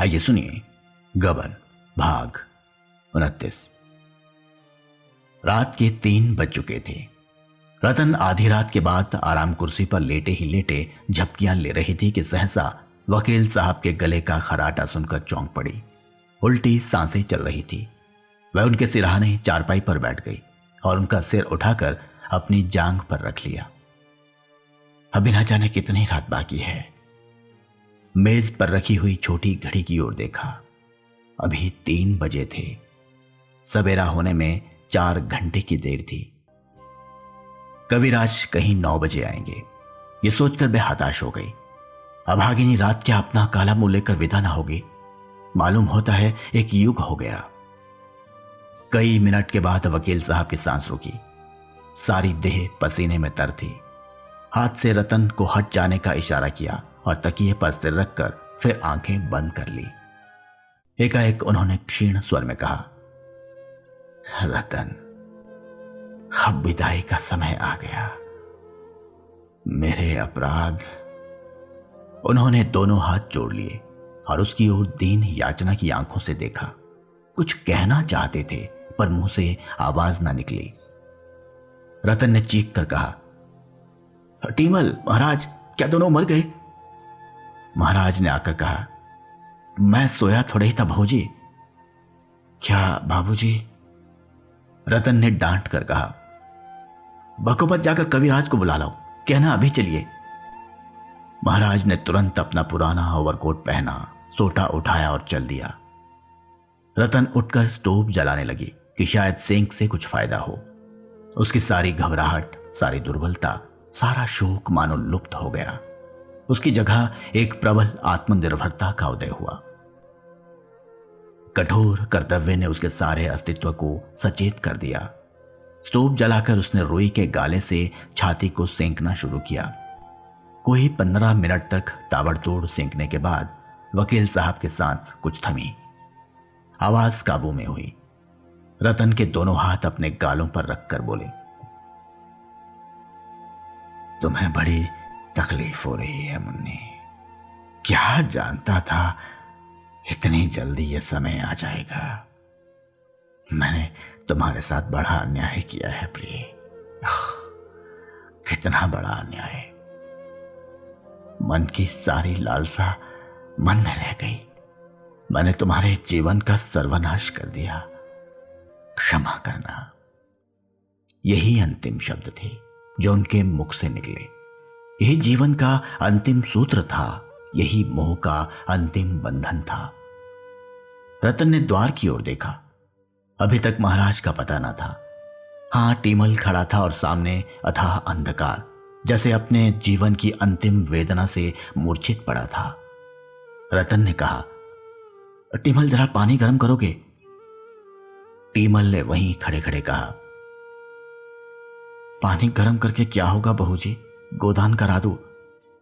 आइए सुनिए गबन भाग 29। रात के 3 बज चुके थे। रतन आधी रात के बाद आराम कुर्सी पर लेटे ही लेटे झपकियां ले रही थी कि सहसा वकील साहब के गले का खराटा सुनकर चौंक पड़ी। उल्टी सांसें चल रही थी। वह उनके सिरहाने चारपाई पर बैठ गई और उनका सिर उठाकर अपनी जांघ पर रख लिया। अभी न जाने कितनी रात बाकी है। मेज पर रखी हुई छोटी घड़ी की ओर देखा। अभी 3 बजे थे। सवेरा होने में 4 घंटे की देर थी। कविराज कहीं 9 बजे आएंगे, ये सोचकर वह हताश हो गई। अभागिनी रात क्या अपना काला मुंह लेकर विदा ना होगी। मालूम होता है एक युग हो गया। कई मिनट के बाद वकील साहब की सांस रुकी। सारी देह पसीने में तर थी। हाथ से रतन को हट जाने का इशारा किया और तकिए पर सिर रखकर फिर आंखें बंद कर ली। एकाएक उन्होंने क्षीण स्वर में कहा, रतन, अब विदाई का समय आ गया। मेरे अपराध। उन्होंने दोनों हाथ जोड़ लिए और उसकी ओर दीन याचना की आंखों से देखा। कुछ कहना चाहते थे पर मुंह से आवाज ना निकली। रतन ने चीख कर कहा, टीमल महाराज, क्या दोनों मर गए? महाराज ने आकर कहा, मैं सोया थोड़े ही था भौजी। क्या बाबूजी? रतन ने डांट कर कहा, बकोपत जाकर कविराज को बुला लाओ, कहना अभी चलिए। महाराज ने तुरंत अपना पुराना ओवरकोट पहना, सोटा उठाया और चल दिया। रतन उठकर स्टोव जलाने लगी कि शायद सेंक से कुछ फायदा हो। उसकी सारी घबराहट, सारी दुर्बलता, सारा शोक मानो लुप्त हो गया। उसकी जगह एक प्रबल आत्मनिर्भरता का उदय हुआ। कठोर कर्तव्य ने उसके सारे अस्तित्व को सचेत कर दिया। स्टोव जलाकर उसने रुई के गाले से छाती को सेंकना शुरू किया। कोई 15 मिनट तक ताबड़तोड़ सेंकने के बाद वकील साहब के सांस कुछ थमी। आवाज काबू में हुई। रतन के दोनों हाथ अपने गालों पर रखकर बोले, तुम्हें बड़ी तकलीफ हो रही है मुन्नी। क्या जानता था इतनी जल्दी यह समय आ जाएगा। मैंने तुम्हारे साथ बड़ा अन्याय किया है प्रिय। कितना बड़ा अन्याय। मन की सारी लालसा मन में रह गई। मैंने तुम्हारे जीवन का सर्वनाश कर दिया। क्षमा करना। यही अंतिम शब्द थे जो उनके मुख से निकले। यही जीवन का अंतिम सूत्र था। यही मोह का अंतिम बंधन था। रतन ने द्वार की ओर देखा। अभी तक महाराज का पता न था। हां, टीमल खड़ा था और सामने अथाह अंधकार, जैसे अपने जीवन की अंतिम वेदना से मूर्छित पड़ा था। रतन ने कहा, टीमल, जरा पानी गर्म करोगे? टीमल ने वहीं खड़े खड़े कहा, पानी गर्म करके क्या होगा बहू जी? गोदान करा दो।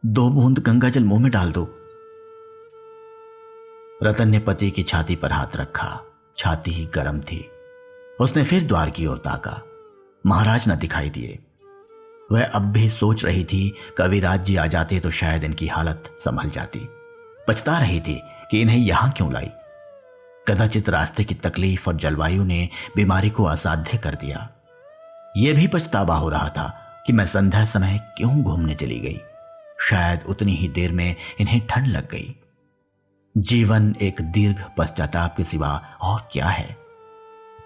2 बूंद गंगा जल मुंह में डाल दो। रतन ने पति की छाती पर हाथ रखा। छाती ही गर्म थी। उसने फिर द्वार की ओर ताका। महाराज न दिखाई दिए। वह अब भी सोच रही थी, कविराज जी आ जाते तो शायद इनकी हालत संभल जाती। पछता रही थी कि इन्हें यहां क्यों लाई। कदाचित रास्ते की तकलीफ और जलवायु ने बीमारी को असाध्य कर दिया। यह भी पछतावा हो रहा था कि मैं संध्या समय क्यों घूमने चली गई। शायद उतनी ही देर में इन्हें ठंड लग गई। जीवन एक दीर्घ पश्चाताप के सिवा और क्या है।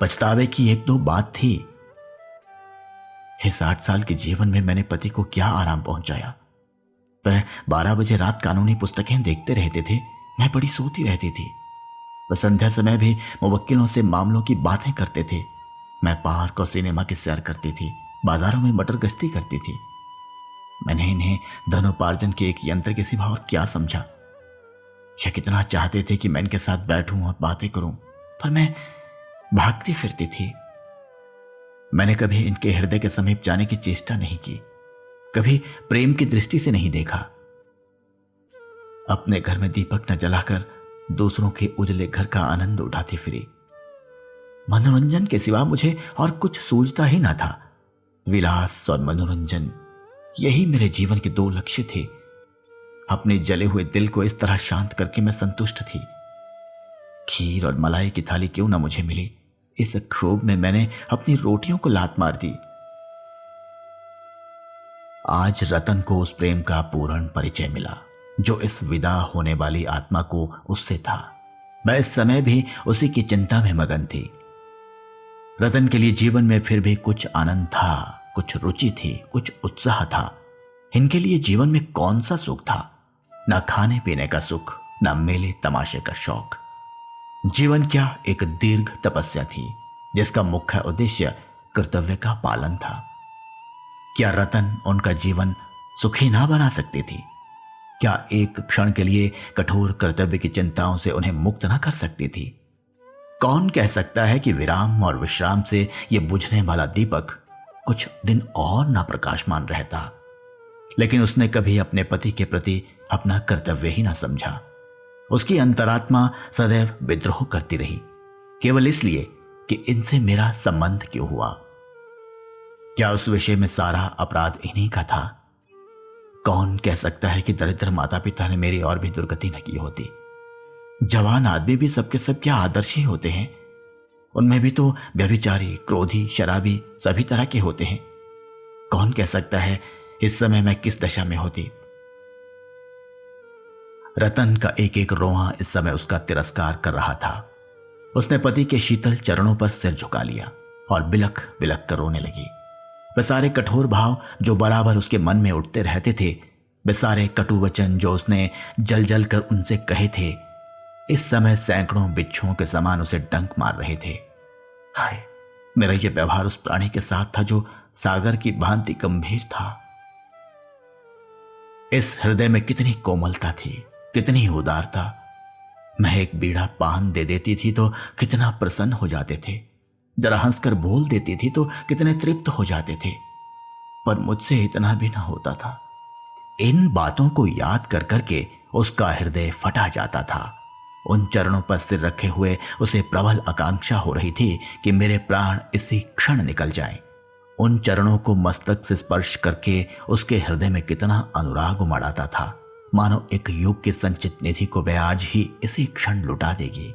पछतावे की 1-2 बात थी। इस 60 साल के जीवन में मैंने पति को क्या आराम पहुंचाया। वह 12 बजे रात कानूनी पुस्तकें देखते रहते थे। मैं बड़ी सोती रहती थी। वह संध्या समय भी मुवक्किलों से मामलों की बातें करते थे। मैं पार्क और सिनेमा की सैर करती थी। बाजारों में मटर गश्ती करती थी। मैंने इन्हें धनोपार्जन के एक यंत्र के सिवा और क्या समझा। यह कितना चाहते थे कि मैं इनके साथ बैठूं और बातें करूं, पर मैं भागती फिरती थी। मैंने कभी इनके हृदय के समीप जाने की चेष्टा नहीं की। कभी प्रेम की दृष्टि से नहीं देखा। अपने घर में दीपक न जलाकर दूसरों के उजले घर का आनंद उठाती फिरी। मनोरंजन के सिवा मुझे और कुछ सूझता ही ना था। विलास और मनोरंजन, यही मेरे जीवन के 2 लक्ष्य थे। अपने जले हुए दिल को इस तरह शांत करके मैं संतुष्ट थी। खीर और मलाई की थाली क्यों ना मुझे मिली। इस क्षोभ में मैंने अपनी रोटियों को लात मार दी। आज रतन को उस प्रेम का पूर्ण परिचय मिला जो इस विदा होने वाली आत्मा को उससे था। मैं इस समय भी उसी की चिंता में मगन थी। रतन के लिए जीवन में फिर भी कुछ आनंद था, कुछ रुचि थी, कुछ उत्साह था। इनके लिए जीवन में कौन सा सुख था? न खाने पीने का सुख, न मेले तमाशे का शौक। जीवन क्या एक दीर्घ तपस्या थी जिसका मुख्य उद्देश्य कर्तव्य का पालन था। क्या रतन उनका जीवन सुखी ना बना सकती थी? क्या एक क्षण के लिए कठोर कर्तव्य की चिंताओं से उन्हें मुक्त ना कर सकती थी? कौन कह सकता है कि विराम और विश्राम से यह बुझने वाला दीपक कुछ दिन और ना प्रकाशमान रहता। लेकिन उसने कभी अपने पति के प्रति अपना कर्तव्य ही ना समझा। उसकी अंतरात्मा सदैव विद्रोह करती रही, केवल इसलिए कि इनसे मेरा संबंध क्यों हुआ। क्या उस विषय में सारा अपराध इन्हीं का था? कौन कह सकता है कि दरिद्र माता पिता ने मेरी और भी दुर्गति न की होती। जवान आदमी भी सबके सब क्या आदर्श ही होते हैं। उनमें भी तो व्यभिचारी, क्रोधी, शराबी सभी तरह के होते हैं। कौन कह सकता है इस समय मैं किस दशा में होती। रतन का एक एक रोआ इस समय उसका तिरस्कार कर रहा था। उसने पति के शीतल चरणों पर सिर झुका लिया और बिलख बिलख कर रोने लगी। वे सारे कठोर भाव जो बराबर उसके मन में उठते रहते थे, वे सारे कटु वचन जो उसने जल जल कर उनसे कहे थे, इस समय सैकड़ों बिच्छुओं के समान उसे डंक मार रहे थे। हाय, मेरा यह व्यवहार उस प्राणी के साथ था जो सागर की भांति गंभीर था। इस हृदय में कितनी कोमलता थी, कितनी उदारता। मैं एक बीड़ा पान दे देती थी तो कितना प्रसन्न हो जाते थे। जरा हंसकर बोल देती थी तो कितने तृप्त हो जाते थे। पर मुझसे इतना भी ना होता था। इन बातों को याद कर करके उसका हृदय फटा जाता था। उन चरणों पर सिर रखे हुए उसे प्रबल आकांक्षा हो रही थी कि मेरे प्राण इसी क्षण निकल जाएं। उन चरणों को मस्तक से स्पर्श करके उसके हृदय में कितना अनुराग उमड़ाता था, मानो एक युग की संचित निधि को वह आज ही इसी क्षण लुटा देगी।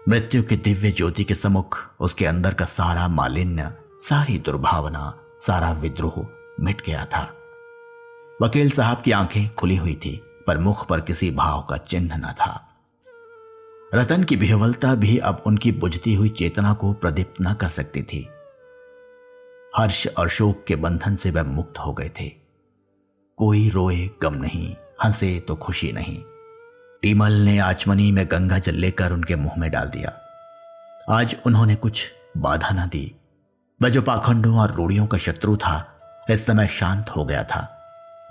मृत्यु की दिव्य ज्योति के सम्मुख उसके अंदर का सारा मालिन्य, सारी दुर्भावना, सारा विद्रोह मिट गया था। वकील साहब की आंखें खुली हुई थी पर मुख पर किसी भाव का चिन्ह न था। रतन की विह्वलता भी अब उनकी बुझती हुई चेतना को प्रदीप्त न कर सकती थी। हर्ष और शोक के बंधन से वह मुक्त हो गए थे। कोई रोए गम नहीं, हंसे तो खुशी नहीं। टीमल ने आचमनी में गंगा जल लेकर उनके मुंह में डाल दिया। आज उन्होंने कुछ बाधा न दी। वह जो पाखंडों और रूढ़ियों का शत्रु था इस समय शांत हो गया था।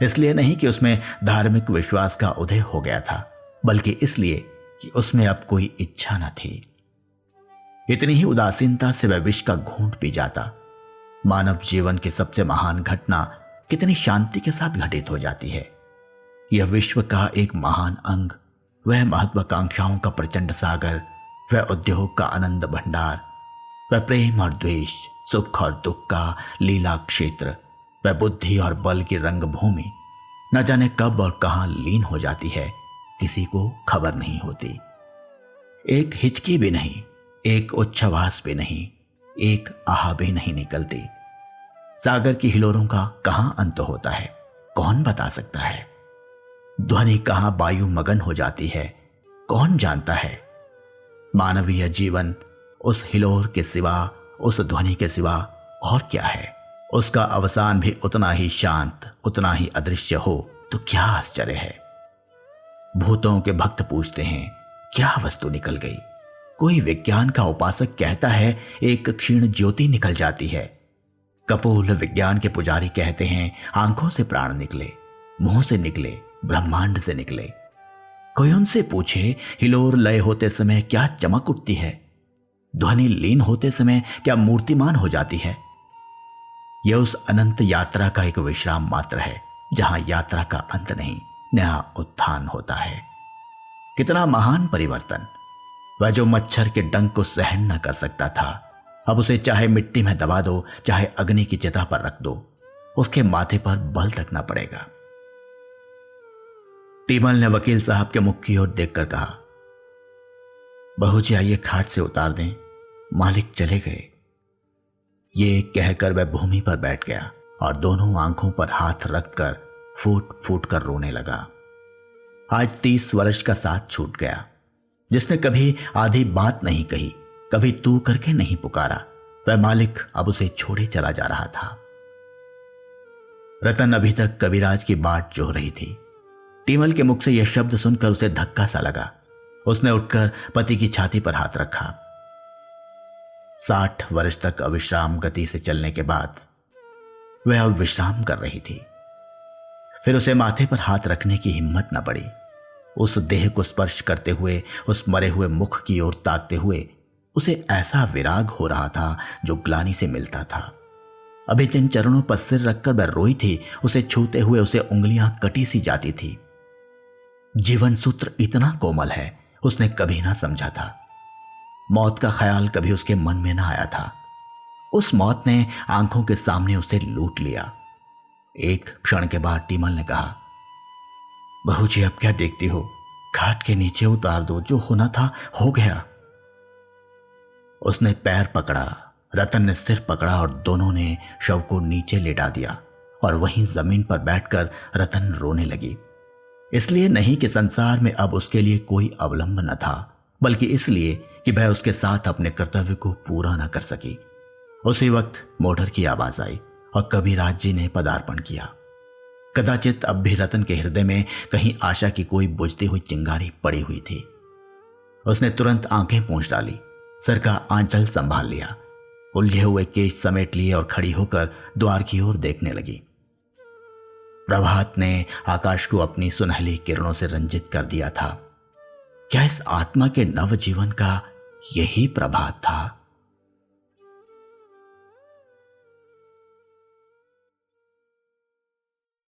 इसलिए नहीं कि उसमें धार्मिक विश्वास का उदय हो गया था, बल्कि इसलिए कि उसमें अब कोई इच्छा न थी। इतनी ही उदासीनता से वह विष का घूंट पी जाता। मानव जीवन की सबसे महान घटना कितनी शांति के साथ घटित हो जाती है। यह विश्व का एक महान अंग, वह महत्वाकांक्षाओं का प्रचंड सागर, वह उद्योग का आनंद भंडार, वह प्रेम और द्वेष, सुख और दुख का लीला क्षेत्र, वह बुद्धि और बल की रंगभूमि न जाने कब और कहां लीन हो जाती है, किसी को खबर नहीं होती। एक हिचकी भी नहीं, एक उच्छ्वास भी नहीं, एक आह भी नहीं निकलती। सागर की हिलोरों का कहां अंत होता है, कौन बता सकता है। ध्वनि कहां वायु मगन हो जाती है, कौन जानता है। मानवीय जीवन उस हिलोर के सिवा, उस ध्वनि के सिवा और क्या है। उसका अवसान भी उतना ही शांत, उतना ही अदृश्य हो तो क्या आश्चर्य है। भूतों के भक्त पूछते हैं क्या वस्तु निकल गई। कोई विज्ञान का उपासक कहता है एक क्षीण ज्योति निकल जाती है। कपोल विज्ञान के पुजारी कहते हैं आंखों से प्राण निकले, मुंह से निकले, ब्रह्मांड से निकले। कोई उनसे पूछे हिलोर लय होते समय क्या चमक उठती है, ध्वनि लीन होते समय क्या मूर्तिमान हो जाती है। यह उस अनंत यात्रा का एक विश्राम मात्र है जहां यात्रा का अंत नहीं, नया उत्थान होता है। कितना महान परिवर्तन। वह जो मच्छर के डंक को सहन न कर सकता था, अब उसे चाहे मिट्टी में दबा दो, चाहे अग्नि की चिता पर रख दो, उसके माथे पर बल तक न पड़ेगा। टीमल ने वकील साहब के मुख की ओर देखकर कहा, बहू जी आइए खाट से उतार दें, मालिक चले गए। ये कहकर वह भूमि पर बैठ गया और दोनों आंखों पर हाथ रखकर फूट फूट कर रोने लगा। आज 30 वर्ष का साथ छूट गया। जिसने कभी आधी बात नहीं कही, कभी तू करके नहीं पुकारा, वह मालिक अब उसे छोड़े चला जा रहा था। रतन अभी तक कविराज की बाट जोह रही थी। टीमल के मुख से यह शब्द सुनकर उसे धक्का सा लगा। उसने उठकर पति की छाती पर हाथ रखा। 60 वर्ष तक अविश्राम गति से चलने के बाद वह अब विश्राम कर रही थी। फिर उसे माथे पर हाथ रखने की हिम्मत न पड़ी। उस देह को स्पर्श करते हुए, उस मरे हुए मुख की ओर ताकते हुए उसे ऐसा विराग हो रहा था जो ग्लानि से मिलता था। अभी जिन चरणों पर सिर रखकर वह रोई थी, उसे छूते हुए उसे उंगलियां कटी सी जाती थी। जीवन सूत्र इतना कोमल है, उसने कभी ना समझा था। मौत का ख्याल कभी उसके मन में ना आया था। उस मौत ने आंखों के सामने उसे लूट लिया। एक क्षण के बाद टीमल ने कहा, बहू जी अब क्या देखती हो, घाट के नीचे उतार दो, जो होना था हो गया। उसने पैर पकड़ा, रतन ने सिर पकड़ा और दोनों ने शव को नीचे लेटा दिया और वहीं जमीन पर बैठकर रतन रोने लगी। इसलिए नहीं कि संसार में अब उसके लिए कोई अवलंब न था, बल्कि इसलिए कि वह उसके साथ अपने कर्तव्य को पूरा न कर सकी। उसी वक्त मोटर की आवाज आई और कविराज जी ने पदार्पण किया। कदाचित अब भी रतन के हृदय में कहीं आशा की कोई बुझती हुई चिंगारी पड़ी हुई थी। उसने तुरंत आंखें पोंछ डाली, सर का आंचल संभाल लिया, उलझे हुए केश समेट लिए और खड़ी होकर द्वार की ओर देखने लगी। प्रभात ने आकाश को अपनी सुनहली किरणों से रंजित कर दिया था। क्या इस आत्मा के नव जीवन का यही प्रभात था?